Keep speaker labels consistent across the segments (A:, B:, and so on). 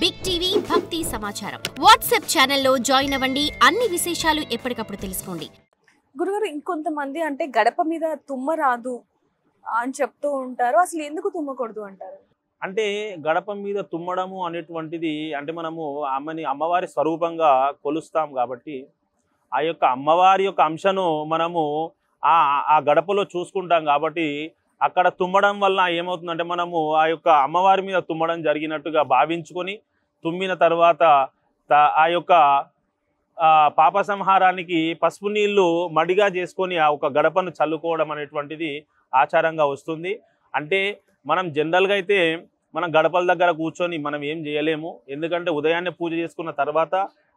A: Big TV భక్తి సమాచారం WhatsApp ఛానల్లో జాయిన్ అవ్వండి. అన్ని విశేషాలు ఎప్పటికప్పుడు తెలుసుకోండి.
B: గురుగారు, ఇంకొంతమంది అంటే గడప మీద తుమ్మ రాదు అని చెప్తూ ఉంటారు. అసలు ఎందుకు తుమ్మకూడదు అంటారు?
C: అంటే గడప మీద తుమ్మడము అనేటువంటిది అంటే మనము అమ్మవారి స్వరూపంగా కొలుస్తాం కాబట్టి ఆ యొక్క అమ్మవారి యొక్క అంశను మనము ఆ గడపలో చూసుకుంటాం కాబట్టి అక్కడ తుమ్మడం వల్ల ఏమవుతుందంటే మనము ఆ యొక్క అమ్మవారి మీద తుమ్మడం జరిగినట్టుగా భావించుకొని తుమ్మిన తర్వాత ఆ యొక్క పాప సంహారానికి పసుపు నీళ్లు మడిగా చేసుకొని ఆ ఒక గడపను చల్లుకోవడం అనేటువంటిది ఆచారంగా వస్తుంది. అంటే మనం జనరల్గా అయితే మనం గడపల దగ్గర కూర్చొని మనం ఏం చేయలేము. ఎందుకంటే ఉదయాన్నే పూజ చేసుకున్న తర్వాత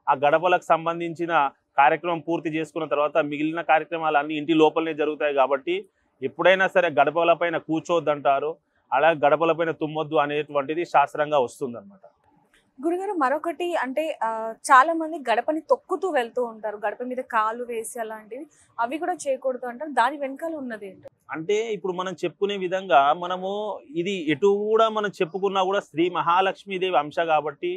C: ఆ గడపలకు సంబంధించిన కార్యక్రమం పూర్తి చేసుకున్న తర్వాత మిగిలిన కార్యక్రమాలు అన్నీ ఇంటి లోపలనే జరుగుతాయి కాబట్టి ఎప్పుడైనా సరే గడపలపైన కూర్చోవద్దంటారు. అలా గడపలపైన తుమ్మొద్దు అనేటువంటిది శాస్త్రంగా వస్తుందన్నమాట.
B: గురుగారు, మరొకటి అంటే చాలా మంది గడపని తొక్కుతూ వెళ్తూ ఉంటారు, గడప మీద కాలు వేసి అలాంటివి, అవి కూడా చేయకూడదు అంటారు. దాని వెనకాల ఉన్నది ఏంటి?
C: అంటే ఇప్పుడు మనం చెప్పుకునే విధంగా మనము ఇది ఎటు కూడా మనం చెప్పుకున్నా కూడా శ్రీ మహాలక్ష్మీదేవి అంశ కాబట్టి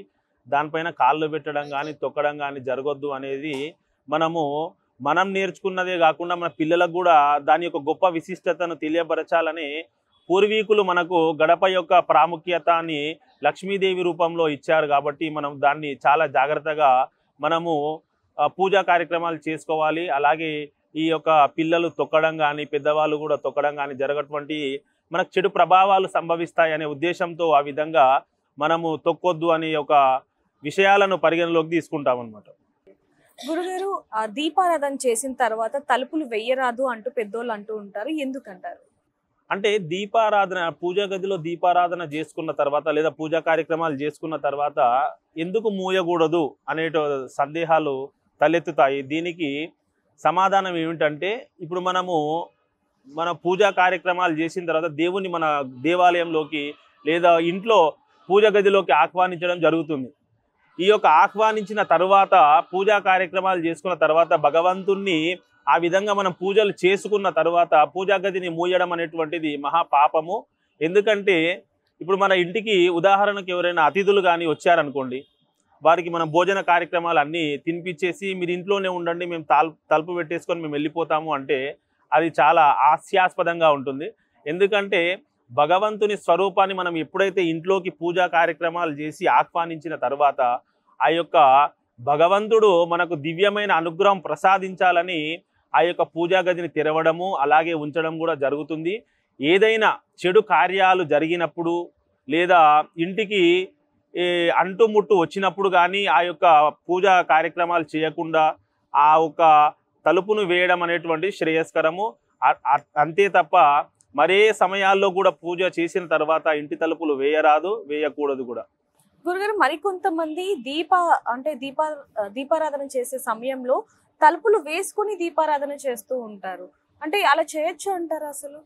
C: దానిపైన కాళ్ళు పెట్టడం కానీ తొక్కడం కానీ జరగొద్దు అనేది మనం నేర్చుకున్నదే కాకుండా మన పిల్లలకు కూడా దాని యొక్క గొప్ప విశిష్టతను తెలియపరచాలని పూర్వీకులు మనకు గడప యొక్క ప్రాముఖ్యతని లక్ష్మీదేవి రూపంలో ఇచ్చారు కాబట్టి మనం దాన్ని చాలా జాగ్రత్తగా మనము పూజా కార్యక్రమాలు చేసుకోవాలి. అలాగే ఈ యొక్క పిల్లలు తొక్కడం కానీ పెద్దవాళ్ళు కూడా తొక్కడం కానీ జరగటువంటి మనకు చెడు ప్రభావాలు సంభవిస్తాయి అనే ఉద్దేశంతో ఆ విధంగా మనము తొక్కొద్దు అనే ఒక విషయాలను పరిగణలోకి తీసుకుంటాం అన్నమాట.
B: గురుగారు, దీపారాధన చేసిన తర్వాత తలుపులు వెయ్యరాదు అంటూ పెద్దోళ్ళు అంటూ ఉంటారు, ఎందుకంటారు?
C: అంటే దీపారాధన పూజా గదిలో దీపారాధన చేసుకున్న తర్వాత లేదా పూజా కార్యక్రమాలు చేసుకున్న తర్వాత ఎందుకు మూయకూడదు అనే సందేహాలు తలెత్తుతాయి. దీనికి సమాధానం ఏమిటంటే ఇప్పుడు మన పూజా కార్యక్రమాలు చేసిన తర్వాత దేవుని మన దేవాలయంలోకి లేదా ఇంట్లో పూజ గదిలోకి ఆహ్వానించడం జరుగుతుంది. ఈ యొక్క ఆహ్వానించిన తర్వాత పూజా కార్యక్రమాలు చేసుకున్న తర్వాత భగవంతుణ్ణి ఆ విధంగా మనం పూజలు చేసుకున్న తర్వాత పూజా గదిని మూయడం అనేటువంటిది మహాపాపము. ఎందుకంటే ఇప్పుడు మన ఇంటికి ఉదాహరణకు ఎవరైనా అతిథులు కానీ వచ్చారనుకోండి, వారికి మనం భోజన కార్యక్రమాలు అన్నీ తినిపించేసి మీరు ఇంట్లోనే ఉండండి, మేము తలుపు పెట్టేసుకొని మేము వెళ్ళిపోతాము అంటే అది చాలా హాస్యాస్పదంగా ఉంటుంది. ఎందుకంటే భగవంతుని స్వరూపాన్ని మనం ఎప్పుడైతే ఇంట్లోకి పూజా కార్యక్రమాలు చేసి ఆహ్వానించిన తర్వాత ఆ యొక్క భగవంతుడు మనకు దివ్యమైన అనుగ్రహం ప్రసాదించాలని ఆ యొక్క పూజా గదిని తెరవడము అలాగే ఉంచడం కూడా జరుగుతుంది. ఏదైనా చెడు కార్యాలు జరిగినప్పుడు లేదా ఇంటికి అంటుముట్టు వచ్చినప్పుడు కానీ ఆ యొక్క పూజా కార్యక్రమాలు చేయకుండా ఆ ఒక తలుపును వేయడం అనేటువంటి శ్రేయస్కరము. అంతే తప్ప మరే సమయాల్లో కూడా పూజ చేసిన తర్వాత ఇంటి తలుపులు వేయకూడదు కూడా.
B: గురుగారు, మరికొంతమంది దీపారాధన చేసే సమయంలో తలుపులు వేసుకుని దీపారాధన చేస్తూ ఉంటారు, అంటే అలా చేయొచ్చు అంటారు అసలు?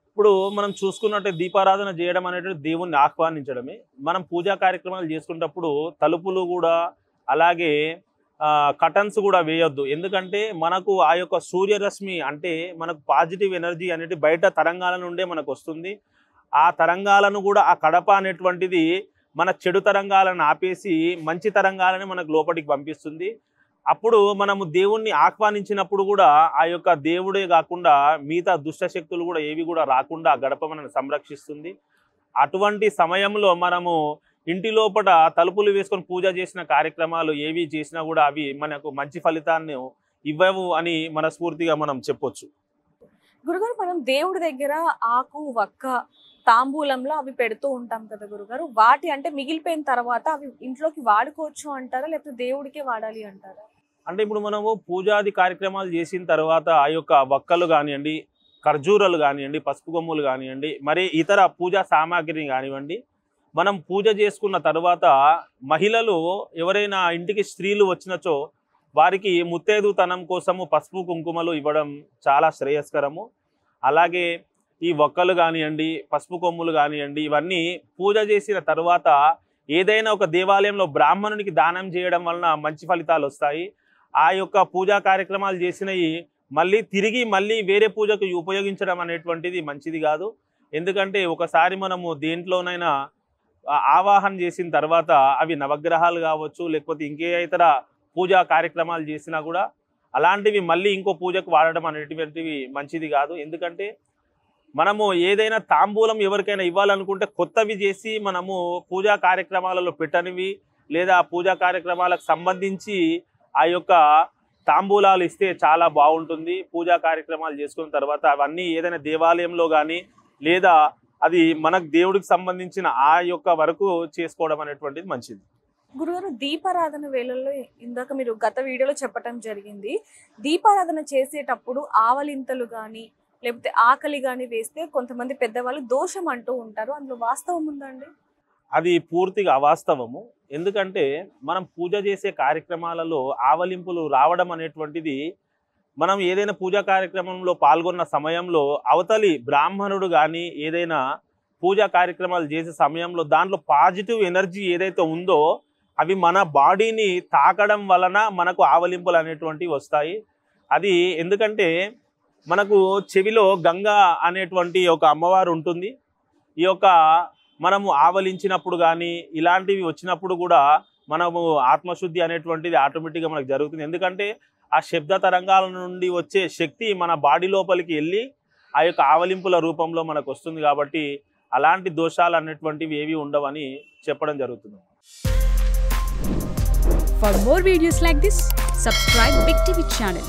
C: ఇప్పుడు మనం చూసుకున్నట్టే దీపారాధన చేయడం అనేది దేవుణ్ణి ఆహ్వానించడమే. మనం పూజా కార్యక్రమాలు చేసుకున్నప్పుడు తలుపులు కూడా అలాగే కటన్స్ కూడా వేయొద్దు. ఎందుకంటే మనకు ఆ యొక్క సూర్యరశ్మి అంటే మనకు పాజిటివ్ ఎనర్జీ అనేది బయట తరంగాల నుండే మనకు వస్తుంది. ఆ తరంగాలను కూడా ఆ కడప అనేటువంటిది మన చెడు తరంగాలను ఆపేసి మంచి తరంగాలని మనకు లోపలికి పంపిస్తుంది. అప్పుడు మనము దేవుణ్ణి ఆహ్వానించినప్పుడు కూడా ఆ యొక్క దేవుడే కాకుండా మిగతా దుష్టశక్తులు కూడా ఏవి కూడా రాకుండా గడప మనల్ని సంరక్షిస్తుంది. అటువంటి సమయంలో మనము ఇంటి లోపల తలుపులు వేసుకొని పూజ చేసిన కార్యక్రమాలు ఏవి చేసినా కూడా అవి మనకు మంచి ఫలితాన్ని ఇవ్వవు అని మనస్ఫూర్తిగా మనం చెప్పొచ్చు.
B: గురుగారు, మనం దేవుడి దగ్గర ఆకు వక్క తాంబూలంలో అవి పెడుతూ ఉంటాం కదా గురుగారు, వాటి అంటే మిగిలిపోయిన తర్వాత అవి ఇంట్లోకి వాడుకోవచ్చు అంటారా, లేకపోతే దేవుడికే వాడాలి అంటారా?
C: అంటే ఇప్పుడు మనము పూజాది కార్యక్రమాలు చేసిన తర్వాత ఆ యొక్క వక్కలు కానివ్వండి, ఖర్జూరాలు కానివ్వండి, పసుపు కొమ్ములు కానివ్వండి, మరి ఇతర పూజా సామాగ్రిని కానివ్వండి, మనం పూజ చేసుకున్న తర్వాత మహిళలు ఎవరైనా ఇంటికి స్త్రీలు వచ్చినచో వారికి ముత్తైదుతనం కోసము పసుపు కుంకుమలు ఇవ్వడం చాలా శ్రేయస్కరము. అలాగే ఈ వక్కలు కానివ్వండి, పసుపు కొమ్ములు కానివ్వండి, ఇవన్నీ పూజ చేసిన తర్వాత ఏదైనా ఒక దేవాలయంలో బ్రాహ్మణునికి దానం చేయడం వలన మంచి ఫలితాలు వస్తాయి. ఆ యొక్క పూజా కార్యక్రమాలు చేసినవి మళ్ళీ వేరే పూజకు ఉపయోగించడం అనేటువంటిది మంచిది కాదు. ఎందుకంటే ఒకసారి మనము దేంట్లోనైనా ఆవాహన చేసిన తర్వాత అవి నవగ్రహాలు కావచ్చు, లేకపోతే ఇంకే ఇతర పూజా కార్యక్రమాలు చేసినా కూడా అలాంటివి మళ్ళీ ఇంకో పూజకు వాడడం అనేటువంటివి మంచిది కాదు. ఎందుకంటే మనము ఏదైనా తాంబూలం ఎవరికైనా ఇవ్వాలనుకుంటే కొత్తవి చేసి మనము పూజా కార్యక్రమాలలో పెట్టనివి లేదా పూజా కార్యక్రమాలకు సంబంధించి ఆ యొక్క తాంబూలాలు ఇస్తే చాలా బాగుంటుంది. పూజా కార్యక్రమాలు చేసుకున్న తర్వాత అవన్నీ ఏదైనా దేవాలయంలో కానీ లేదా అది మనకు దేవుడికి సంబంధించిన ఆ యొక్క వరకు చేసుకోవడం అనేటువంటిది మంచిది.
B: గురుగారు, దీపారాధన వేళల్లో ఇందాక మీరు గత వీడియోలో చెప్పటం జరిగింది, దీపారాధన చేసేటప్పుడు ఆవలింతలు కానీ లేకపోతే ఆకలి కానీ వేస్తే కొంతమంది పెద్దవాళ్ళు దోషం అంటూ ఉంటారు. అందులో వాస్తవం ఉందండి?
C: అది పూర్తిగా అవాస్తవము. ఎందుకంటే మనం పూజ చేసే కార్యక్రమాలలో ఆవలింపులు రావడం అనేటువంటిది, మనం ఏదైనా పూజా కార్యక్రమంలో పాల్గొన్న సమయంలో అవతలి బ్రాహ్మణుడు కానీ ఏదైనా పూజా కార్యక్రమాలు చేసే సమయంలో దాంట్లో పాజిటివ్ ఎనర్జీ ఏదైతే ఉందో అవి మన బాడీని తాకడం వలన మనకు ఆవలింపులు అనేటువంటివి వస్తాయి. అది ఎందుకంటే మనకు చెవిలో గంగా అనేటువంటి ఒక అమ్మవారు ఉంటుంది. ఈ యొక్క మనము ఆవలించినప్పుడు కానీ ఇలాంటివి వచ్చినప్పుడు కూడా మనము ఆత్మశుద్ధి అనేటువంటిది ఆటోమేటిక్గా మనకు జరుగుతుంది. ఎందుకంటే ఆ శబ్ద తరంగాల నుండి వచ్చే శక్తి మన బాడీ లోపలికి వెళ్ళి ఆ యొక్క ఆవలింపుల రూపంలో మనకు వస్తుంది. కాబట్టి అలాంటి దోషాలు అనేటువంటివి ఏవి ఉండవని చెప్పడం జరుగుతుంది.
D: For more videos like this, subscribe Big TV channel.